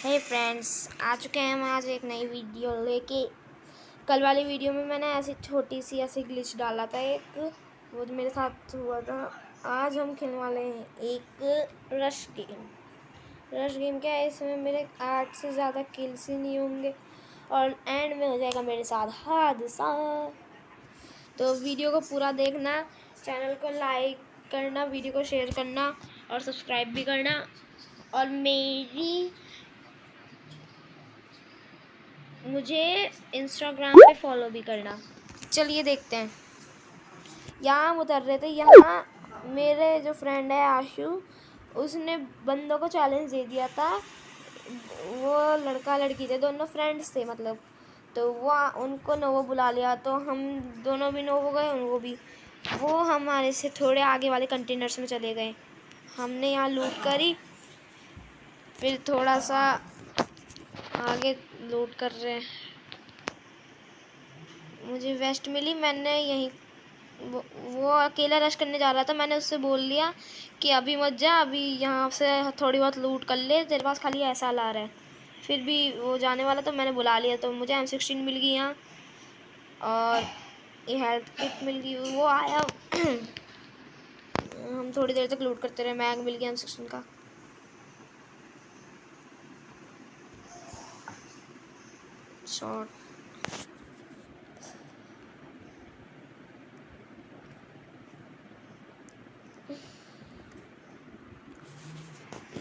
हे friends, आ चुके हैं हम आज एक नई वीडियो लेके। कल वाली वीडियो में मैंने ऐसी छोटी सी ऐसी ग्लिच डाला था एक, वो जो मेरे साथ हुआ था। आज हम खेलने वाले हैं एक रश गेम। रश गेम क्या है, इसमें मेरे 8 से ज़्यादा किल्स ही नहीं होंगे और एंड में हो जाएगा मेरे साथ हादसा। तो वीडियो को पूरा देखना, चैनल को लाइक करना, वीडियो को शेयर करना और सब्सक्राइब भी करना और मुझे इंस्टाग्राम पे फॉलो भी करना। चलिए देखते हैं। यहाँ हम उतर रहे थे। यहाँ मेरे जो फ्रेंड है आशु, उसने बंदों को चैलेंज दे दिया था। वो लड़का लड़की थे, दोनों फ्रेंड्स थे मतलब। तो वो उनको नोवो बुला लिया, तो हम दोनों भी नोवो गए, उनको भी। वो हमारे से थोड़े आगे वाले कंटेनर्स में चले गए। हमने यहाँ लूट करी, फिर थोड़ा सा आगे लूट कर रहे हैं। मुझे वेस्ट मिली, मैंने यहीं वो अकेला रश करने जा रहा था। मैंने उससे बोल लिया कि अभी मत जा, अभी यहाँ से थोड़ी बहुत लूट कर ले, तेरे पास खाली ऐसा ला रहा है। फिर भी वो जाने वाला, तो मैंने बुला लिया। तो मुझे M16 मिल गई यहाँ और ये हेल्थ किट मिल गई। वो आया हम थोड़ी देर तक लूट करते रहे। मैग मिल गया M16 का। शॉट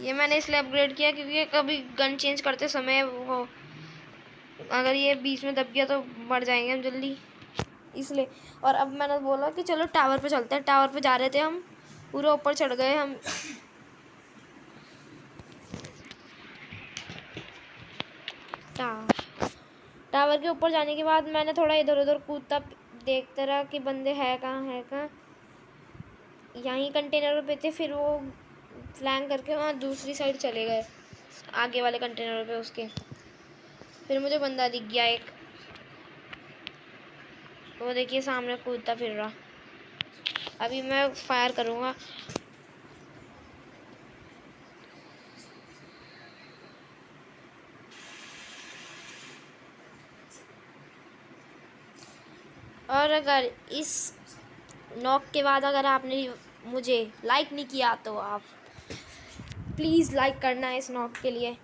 ये मैंने इसलिए अपग्रेड किया क्योंकि कभी गन चेंज करते समय वो अगर ये बीच में दब गया तो मर जाएंगे हम जल्दी, इसलिए। और अब मैंने बोला कि चलो टावर पे चलते हैं। टावर पे जा रहे थे हम, पूरे ऊपर चढ़ गए हम। टावर के ऊपर जाने के बाद मैंने थोड़ा इधर उधर कूदता देखता रहा कि बंदे है कहाँ है कहाँ। यहीं कंटेनर पे थे, फिर वो फ्लैंक करके वहाँ दूसरी साइड चले गए, आगे वाले कंटेनर पे उसके। फिर मुझे बंदा दिख गया एक, वो देखिए सामने कूदता फिर रहा। अभी मैं फायर करूँगा। और अगर इस नॉक के बाद अगर आपने मुझे लाइक नहीं किया तो आप प्लीज़ लाइक करना है इस नॉक के लिए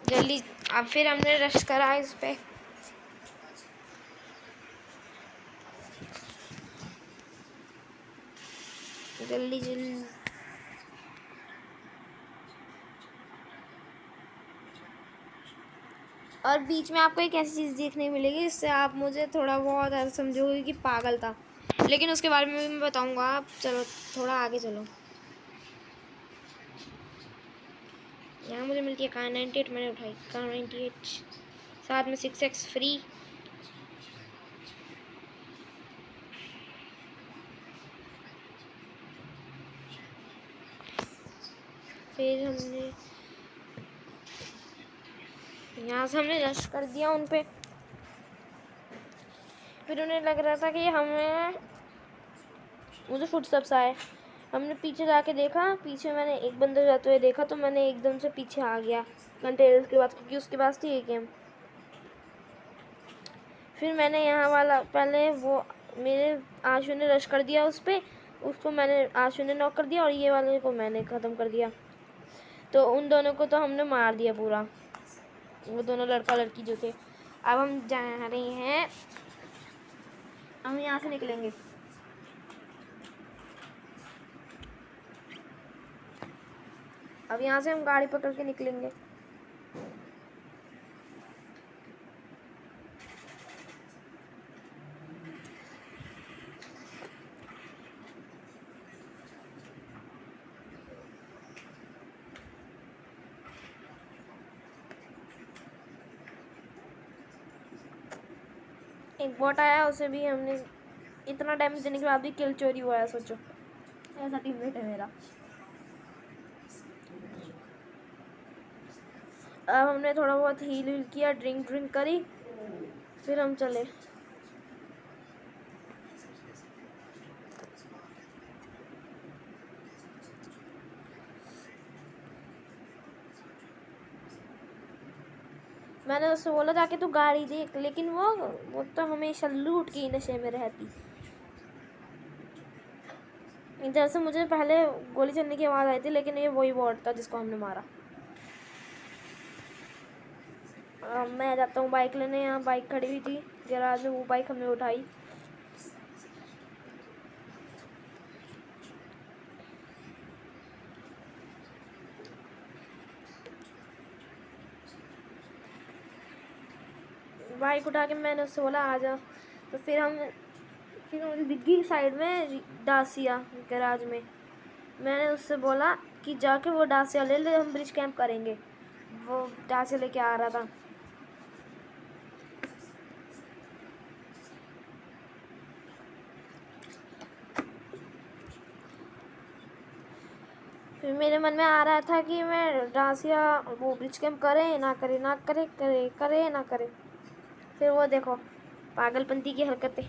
जल्दी। अब फिर हमने रश करा इस पे। जल्दी जल्दी। और बीच में आपको एक ऐसी चीज़ देखने मिलेगी जिससे आप मुझे थोड़ा बहुत ऐसा समझोगे कि पागल था, लेकिन उसके बारे में भी मैं बताऊंगा। आप चलो थोड़ा आगे चलो। यहाँ मुझे मिलती है कार 98, मैंने उठाई कार 98, साथ में 6x फ्री। फिर हमने यहाँ से हमने रश कर दिया उन पे। फिर उन्हें लग रहा था कि हमें मुझे फुटस्टेप्स आए। हमने पीछे जाके देखा, पीछे मैंने एक बंदे जाते हुए देखा, तो मैंने एकदम से पीछे आ गया कंटेनर के बाद, क्योंकि उसके पास थी एक गेम। फिर मैंने यहाँ वाला पहले वो मेरे आशु ने रश कर दिया उस पर, उसको मैंने आशु ने नॉक कर दिया और ये वाले को मैंने ख़त्म कर दिया। तो उन दोनों को तो हमने मार दिया पूरा, वो दोनों लड़का लड़की जो थे। अब हम जा रहे हैं, हम यहाँ से निकलेंगे। अब यहाँ से हम गाड़ी पकड़ के निकलेंगे। एक बॉट आया, उसे भी हमने इतना डैमेज देने के बाद भी किल चोरी हुआ है। सोचो, ऐसा टीममेट है मेरा। अब हमने थोड़ा बहुत हील किया, ड्रिंक करी, फिर हम चले। मैंने उससे बोला जाके तू गाड़ी देख, लेकिन वो तो हमेशा लूट के ही नशे में रहती। इधर से मुझे पहले गोली चलने की आवाज़ आई थी, लेकिन ये वही बॉट था जिसको हमने मारा। मैं जाता हूँ बाइक लेने। यहाँ बाइक खड़ी हुई थी गैराज में, वो बाइक हमने उठाई। बाइक उठा के मैंने उससे बोला आ जा। तो फिर मुझे दिख गई साइड में डासिया गैराज में। मैंने उससे बोला कि जाके वो डासिया ले ले, हम ब्रिज कैंप करेंगे। वो डासिया लेके आ रहा था। फिर मेरे मन में आ रहा था कि मैं डासिया वो ब्रिज कैंप करे ना करे, ना करे, करे करे ना करे। फिर वो देखो पागलपंती की हरकतें,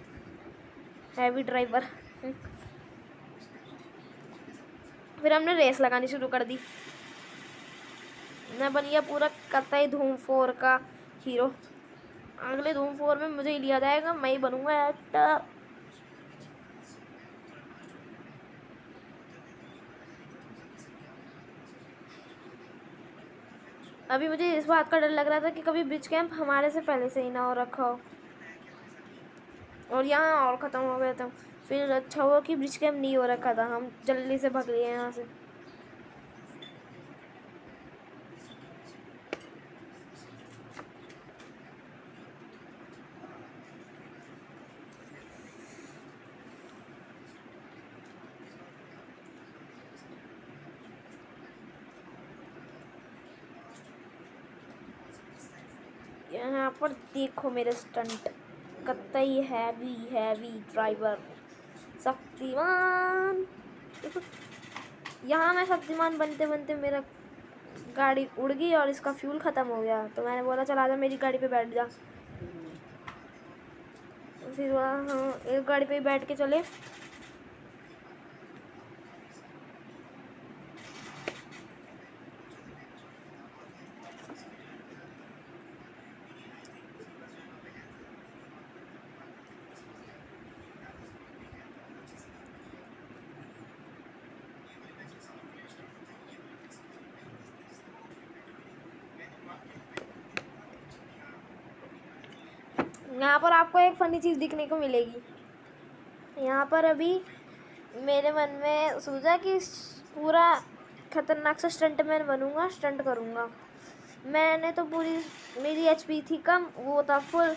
हैवी ड्राइवर। फिर हमने रेस लगानी शुरू कर दी। मैं बन गया पूरा कतई धूम 4 का हीरो। अगले धूम 4 में मुझे ही लिया जाएगा, मैं ही बनूंगा एक्टर। अभी मुझे इस बात का डर लग रहा था कि कभी ब्रिज कैंप हमारे से पहले से ही ना हो रखा हो और यहाँ और ख़त्म हो गया था। फिर अच्छा हुआ कि ब्रिज कैंप नहीं हो रखा था, हम जल्दी से भाग लिए यहाँ से। यहाँ पर देखो मेरे स्टंट, कतई हैवी हैवी ड्राइवर शक्तिमान। देखो यहाँ मैं शक्तिमान बनते बनते मेरा गाड़ी उड़ गई और इसका फ्यूल ख़त्म हो गया। तो मैंने बोला चल आजा मेरी गाड़ी पे बैठ जा। फिर वहाँ हम एक गाड़ी पे बैठ के चले। यहाँ पर आपको एक फनी चीज़ दिखने को मिलेगी। यहाँ पर अभी मेरे मन में सोचा कि पूरा खतरनाक सा स्टंट मैन बनूंगा, स्टंट करूँगा। मैंने तो पूरी, मेरी एचपी थी कम, वो था फुल।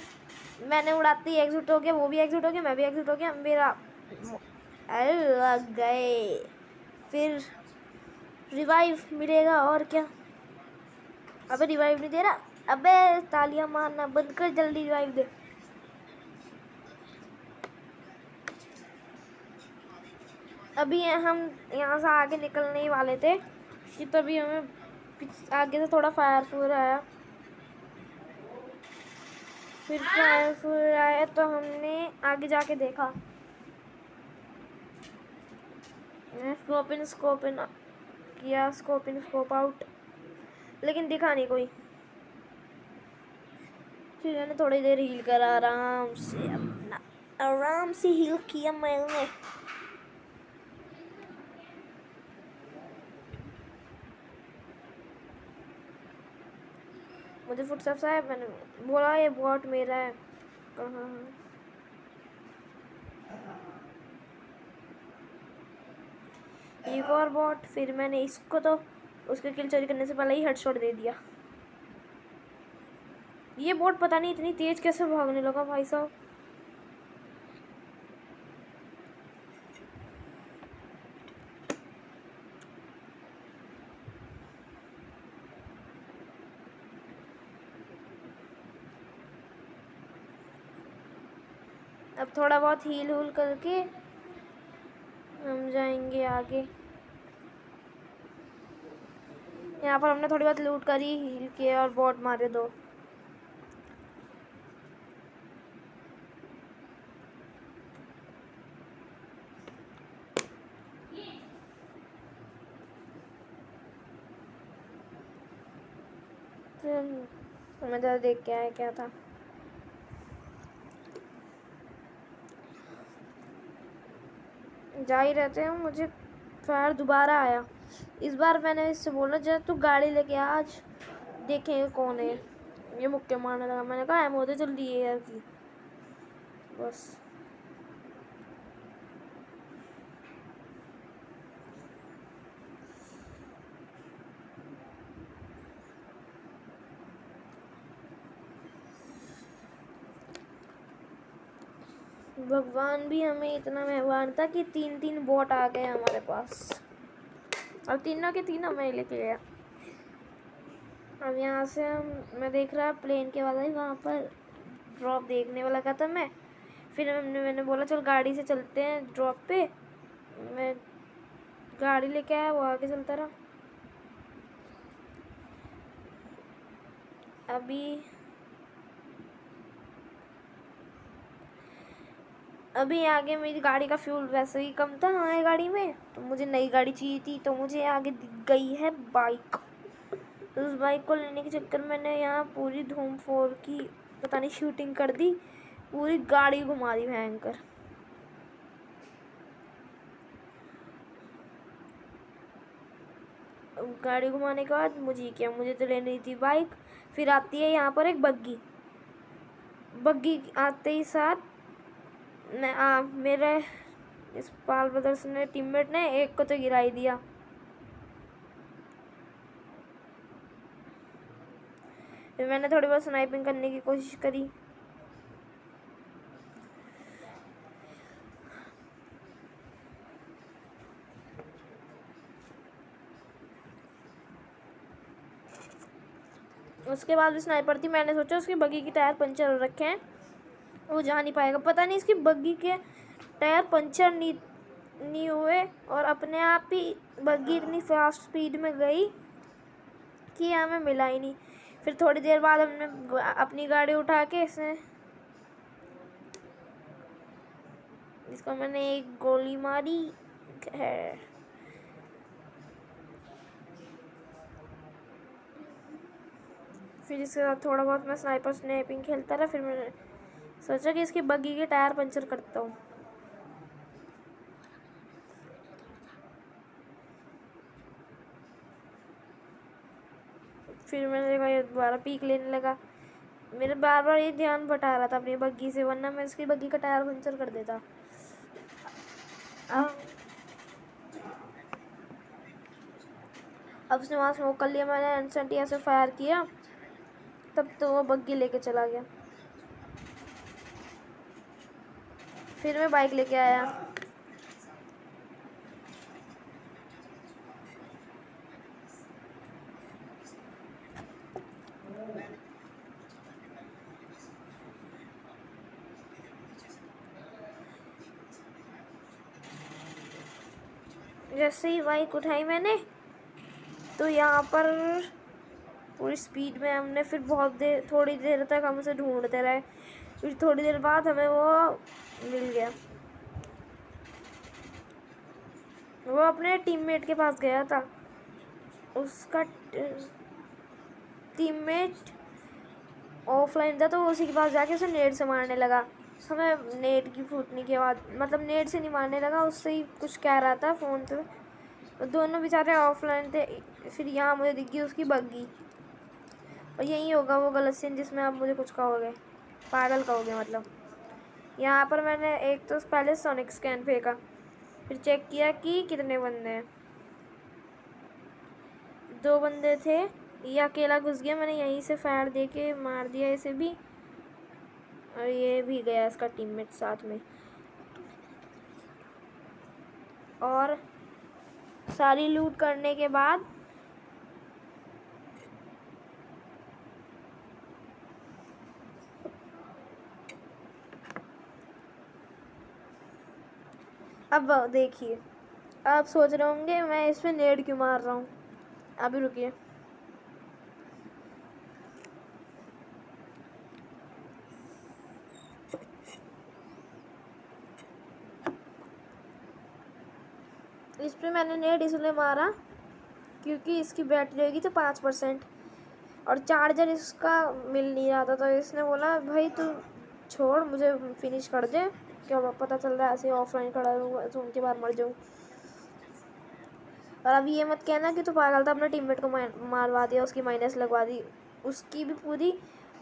मैंने उड़ाते ही एग्जिट हो गया, वो भी एग्जिट हो गया, मैं भी एग्जिट हो गया। मेरा अरे लग गए। फिर रिवाइव मिलेगा और क्या। अबे रिवाइव नहीं दे रहा, अबे तालियां मारना बंद कर, जल्दी रिवाइव दे। अभी हम यहाँ से आगे निकलने ही वाले थे कि तभी हमें आगे से थोड़ा फायर आया। फिर फायर आया तो हमने आगे जाके देखा। स्कोप इन किया, स्कोप आउट, लेकिन दिखा नहीं कोई। फिर मैंने थोड़ी देर हील करा, आराम से हील किया मैंने। मुझे फुटस्टेप्स आया, मैंने बोला ये बॉट मेरा है। कहाँ है? एक और बॉट। फिर मैंने इसको तो उसके किल चोरी करने से पहले ही हेडशॉट दे दिया। ये बॉट पता नहीं इतनी तेज कैसे भागने लगा भाई साहब। अब थोड़ा बहुत हील हूल करके हम जाएंगे आगे। यहाँ पर हमने थोड़ी बहुत लूट करी, हील किया और बॉट मारे 2। मैं ज़रा देख के आया क्या था। जा ही रहते हैं, मुझे फायर दोबारा आया। इस बार मैंने इससे बोला जब तू गाड़ी लेके आज देखेंगे कौन है। ये मुक्के मारने लगा। मैंने कहा एमो दे जल्दी एयर की। बस भगवान भी हमें इतना मेहरबान था कि 3 बॉट आ गए हमारे पास और तीनों के तीनों मैं लेके गया। अब यहाँ से मैं देख रहा प्लेन के वाला ही वहाँ पर ड्रॉप देखने वाला का था मैं। फिर मैंने बोला चल गाड़ी से चलते हैं ड्रॉप पे। मैं गाड़ी लेके आया, वो आगे चलता रहा। अभी आगे मेरी गाड़ी का फ्यूल वैसे ही कम था हमारी गाड़ी में, तो मुझे नई गाड़ी चाहिए थी। तो मुझे आगे दिख गई है बाइक। तो उस बाइक को लेने के चक्कर में मैंने यहाँ पूरी धूम 4 की पता नहीं शूटिंग कर दी, पूरी गाड़ी घुमा दी भयंकर। गाड़ी घुमाने के बाद मुझे तो लेनी थी बाइक। फिर आती है यहाँ पर एक बग्गी आते ही साथ मेरे इस पाल ब्रदर्स ने टीममेट ने एक को तो गिरा ही दिया। फिर मैंने थोड़ी बहुत स्नाइपिंग करने की कोशिश करी। उसके बाद भी स्नाइपर थी। मैंने सोचा उसकी बग्गी की टायर पंचर हो रखे हैं, वो जा नहीं पाएगा। पता नहीं इसकी बग्गी के टायर पंचर नहीं हुए और अपने आप ही बग्गी इतनी फास्ट स्पीड में गई कि हमें मिला ही नहीं। फिर थोड़ी देर बाद हमने अपनी गाड़ी उठा के इसको मैंने एक गोली मारी है। फिर इसके साथ थोड़ा बहुत मैं स्नाइपिंग खेलता रहा। फिर मैंने सोचा कि इसकी बग्गी के टायर पंचर करता हूँ। फिर मैंने देखा ये दोबारा पीक लेने लगा। मेरे बार बार ये ध्यान बटा रहा था अपनी बग्गी से, वरना मैं इसकी बग्गी का टायर पंचर कर देता। अब उसने वहाँ स्मोक कर लिया। मैंने इंस्टेंट ऐसे फायर किया, तब तो वो बग्गी लेके चला गया। फिर मैं बाइक लेके आया। जैसे ही बाइक उठाई मैंने, तो यहाँ पर पूरी स्पीड में हमने फिर थोड़ी देर तक हम उसे ढूंढते रहे। फिर थोड़ी देर बाद हमें वो मिल गया। वो अपने टीममेट के पास गया था। उसका टीममेट ऑफलाइन था, तो वो उसी के पास जाके उसे नेट से मारने लगा। हमें नेट की फूटने के बाद, मतलब नेट से नहीं मारने लगा, उससे ही कुछ कह रहा था फ़ोन पे। दोनों बेचारे ऑफलाइन थे। फिर यहाँ मुझे दिख गई उसकी बग्गी, और यही होगा वो गलत सीन जिसमें आप मुझे कुछ कहोगे, पागल कहोगे मतलब। यहाँ पर मैंने एक तो पहले सोनिक स्कैन फेंका, फिर चेक किया कि कितने बंदे हैं। 2 बंदे थे, ये अकेला घुस गया। मैंने यहीं से फायर दे के मार दिया इसे भी, और ये भी गया इसका टीममेट साथ में। और सारी लूट करने के बाद अब देखिए, आप सोच रहे होंगे मैं इसमें नेड क्यों मार रहा हूँ। अभी रुकिए। इस पर मैंने नेट इसलिए मारा क्योंकि इसकी बैटरी होगी तो 5%, और चार्जर इसका मिल नहीं रहा था, तो इसने बोला भाई तू छोड़, मुझे फिनिश कर दे, क्या पता चल रहा है ऐसे ऑफलाइन खड़ा रहूँगा तो उनके बाहर मर जाऊँ। और अब ये मत कहना कि तू पागल था, अपने टीममेट को मारवा दिया, उसकी माइनस लगवा दी, उसकी भी पूरी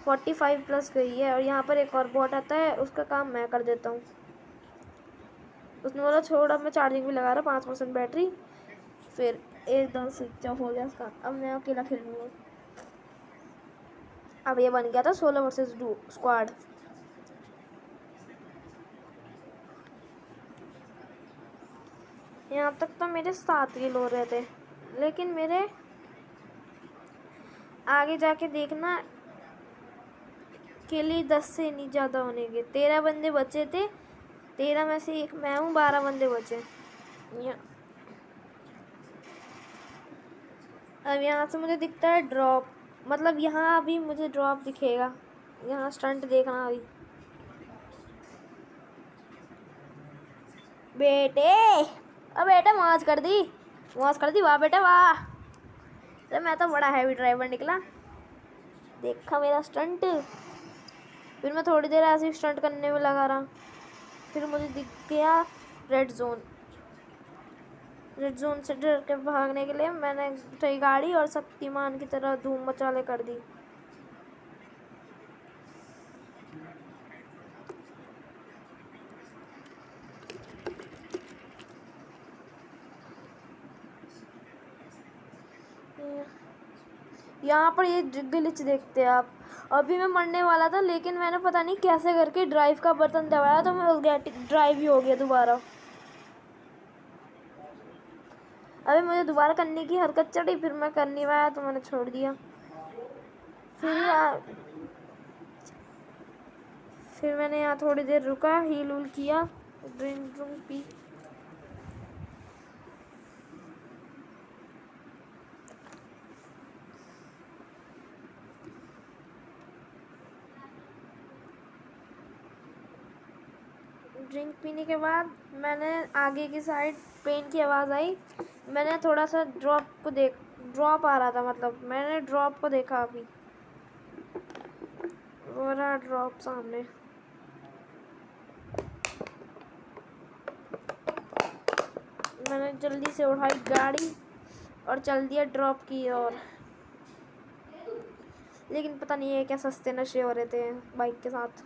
45 प्लस गई है। और यहाँ पर एक और बॉट आता है, उसका काम मैं कर देता हूँ। उसने बोला छोड़, अब मैं चार्जिंग भी लगा रहा, 5% बैटरी, फिर एकदम स्विच ऑफ हो गया उसका। अब मैं अकेला खेलूँगा। अब ये बन गया था 16 वर्सेस 2 स्क्वाड। यहाँ तक तो मेरे 7 किल हो रहे थे, लेकिन मेरे आगे जाके देखना किल 10 से नहीं ज़्यादा होने के। 13 बंदे बचे थे, 13 में से एक मैं हूँ, 12 बंदे बचे। अब यहाँ से मुझे दिखता है ड्रॉप, मतलब यहाँ अभी मुझे ड्रॉप दिखेगा। यहाँ स्टंट देखना अभी। बेटे, अब बेटा मौज कर दी, मौज कर दी, वाह बेटा वाह। अरे मैं तो बड़ा हैवी ड्राइवर निकला, देखा मेरा स्टंट। फिर मैं थोड़ी देर ऐसे स्टंट करने में लगा रहा, फिर मुझे दिख गया रेड जोन। रेड जोन से डर के भागने के लिए मैंने उठाई गाड़ी और शक्तिमान की तरह धूम मचाले कर दी। यहाँ पर ये ग्लिच देखते हैं आप। अभी मैं मरने वाला था, लेकिन मैंने पता नहीं कैसे करके ड्राइव का बटन दबाया, तो मैं उस ड्राइव ही हो गया दोबारा। अभी मुझे दोबारा करने की हरकत चढ़ी, फिर मैं कर नहीं पाया तो मैंने छोड़ दिया। फिर मैंने यहाँ थोड़ी देर रुका, हील उल किया, ड्रिंक पी। ड्रिंक पीने के बाद मैंने आगे की साइड पेन की आवाज़ आई, मैंने थोड़ा सा ड्रॉप आ रहा था, मतलब मैंने ड्रॉप को देखा। अभी वो रहा ड्रॉप सामने। मैंने जल्दी से उठाई गाड़ी और चल दिया ड्रॉप की ओर। लेकिन पता नहीं है क्या सस्ते नशे हो रहे थे बाइक के साथ,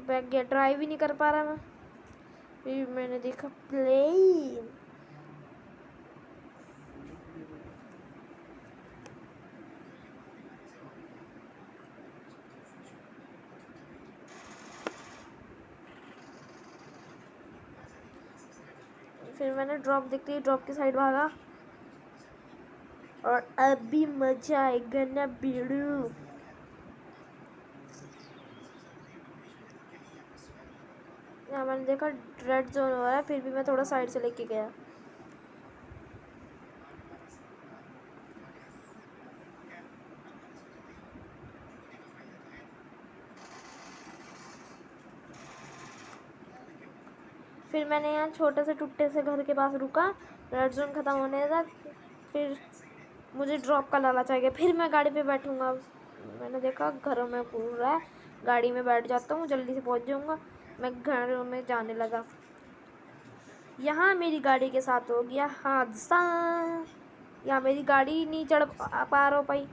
बैक गया, ड्राइव ही नहीं कर पा रहा मैं। फिर मैंने देखा प्लेन, फिर मैंने ड्रॉप देखते ही ड्रॉप की साइड भागा। और अभी मजा आएगा ना बीड़ू। यहाँ मैंने देखा रेड जोन हो रहा है, फिर भी मैं थोड़ा साइड से लेके गया। फिर मैंने यहाँ छोटे से टुट्टे से घर के पास रुका, रेड जोन ख़त्म होने तक। फिर मुझे ड्रॉप का लालच आ गया, फिर मैं गाड़ी पे बैठूंगा। मैंने देखा घरों में घूम रहा है, गाड़ी में बैठ जाता हूँ, जल्दी से पहुँच जाऊँगा। मैं घरों में जाने लगा। यहाँ मेरी गाड़ी के साथ हो गया हादसा। यहाँ मेरी गाड़ी नहीं चढ़ पार हो पाई,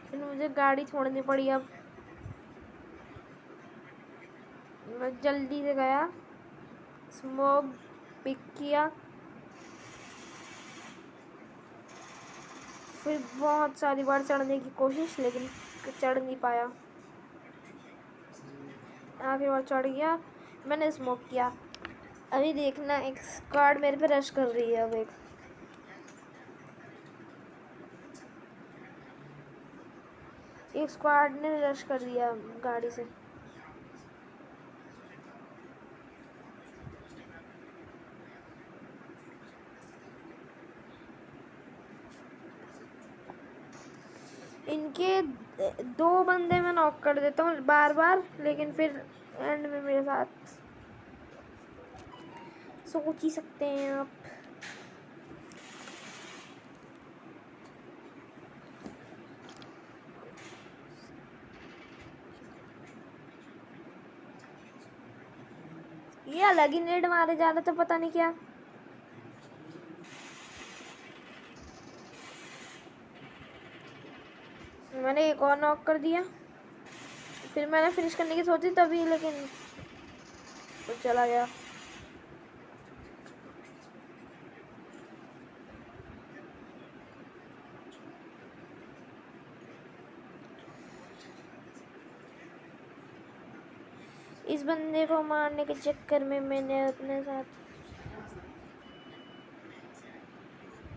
फिर मुझे गाड़ी छोड़नी पड़ी। अब मैं जल्दी से गया, स्मोक पिक किया, फिर बहुत सारी बार चढ़ने की कोशिश, लेकिन चढ़ नहीं पाया। आखिरी बार चढ़ गया, मैंने स्मोक किया। अभी देखना एक स्क्वाड मेरे पे रश कर रही है। अब एक स्क्वाड ने रश कर दिया गाड़ी से। इनके 2 बंदे मैं नॉक कर देता हूँ बार बार, लेकिन फिर एंड में मेरे साथ सोच ही सकते हैं आप। ये अलग ही नेड मारे जा रहे थे, पता नहीं क्या। मैंने एक और नॉक कर दिया, फिर मैंने फिनिश करने की सोची तभी, लेकिन तो चला गया। इस बंदे को मारने के चक्कर में मैंने अपने साथ